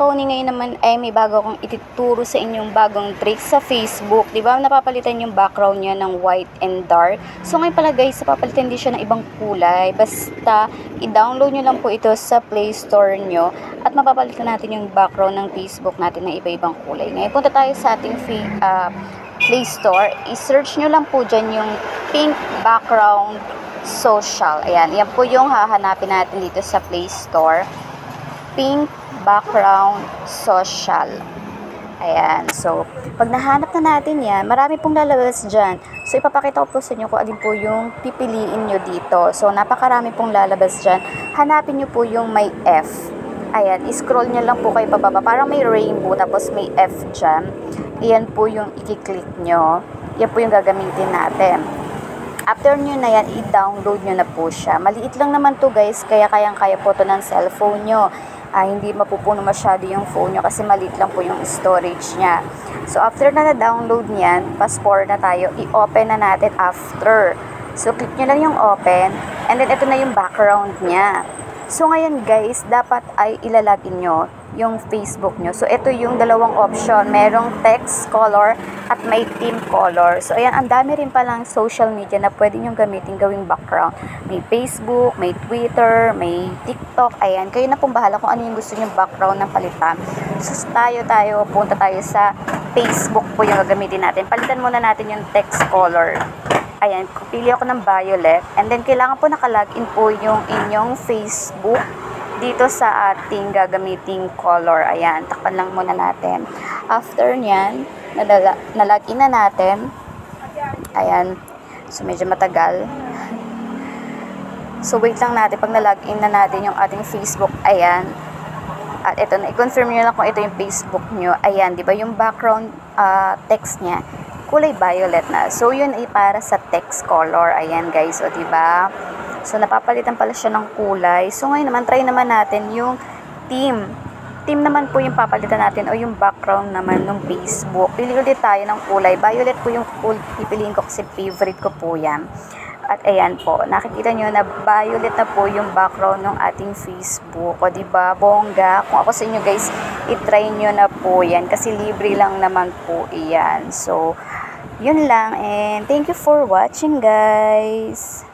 Kauni, ngayon naman ay may bago akong ituturo sa inyong bagong trick sa Facebook. Di ba napapalitan yung background niya ng white and dark? So ngayon pala guys, napapalitan din siya ng ibang kulay. Basta i-download nyo lang po ito sa Play Store nyo at mapapalitan natin yung background ng Facebook natin ng iba-ibang kulay. Ngayon punta tayo sa ating Play Store. I-search nyo lang po dyan yung pink background social. Ayan, yan po yung hahanapin natin dito sa Play Store. Pink background social. Ayan. So, pag nahanap na natin yan, marami pong lalabas dyan. So, ipapakita ko po sa inyo kung alin po yung pipiliin nyo dito. So, napakarami pong lalabas dyan. Hanapin nyo po yung may F. Ayan. I-scroll nyo lang po kayo pababa. Parang may rainbow, tapos may F dyan. Ayan po yung i-click nyo. Yan po yung gagamitin natin. After nyo na yan, i-download nyo na po siya. Maliit lang naman to guys, kaya kayang-kaya po to ng cellphone nyo. Hindi mapupuno masyado yung phone nyo kasi maliit lang po yung storage niya. So, after na na-download niyan, fast forward na tayo, i-open na natin after. So, click nyo lang yung open, and then ito na yung background niya. So, ngayon guys, dapat ay ilalagin nyo yung Facebook nyo. So, ito yung dalawang option. Merong text color at may theme color. So, ayan, ang dami rin palang social media na pwede nyo gamitin gawing background. May Facebook, may Twitter, may TikTok. Ayan, kayo na pong bahala kung ano yung gusto nyo background ng palitan. So, punta tayo sa Facebook po yung gagamitin natin. Palitan muna natin yung text color. Ayan, pili ako ng violet. And then, kailangan po nakalagin po yung inyong Facebook dito sa ating gagamiting color. Ayan, takpan lang muna natin. After nyan, nalagin na natin. Ayan, so medyo matagal. So, wait lang natin pag nalagin na natin yung ating Facebook. Ayan. At ito na, i-confirm nyo lang kung ito yung Facebook nyo. Ayan, di ba yung background text niya, kulay violet na. So, yun ay para sa text color. Ayan, guys. O, diba? So, napapalitan pala siya ng kulay. So, ngayon naman, try naman natin yung theme. Theme naman po yung papalitan natin o yung background naman ng Facebook. Pili ulit tayo ng kulay. Violet po yung pipiliin ko kasi favorite ko po yan. At ayan po, nakikita nyo na violet na po yung background ng ating Facebook. O diba, bongga. Kung ako sa inyo guys, itry nyo na po yan kasi libre lang naman po iyan. So, yun lang, and thank you for watching guys.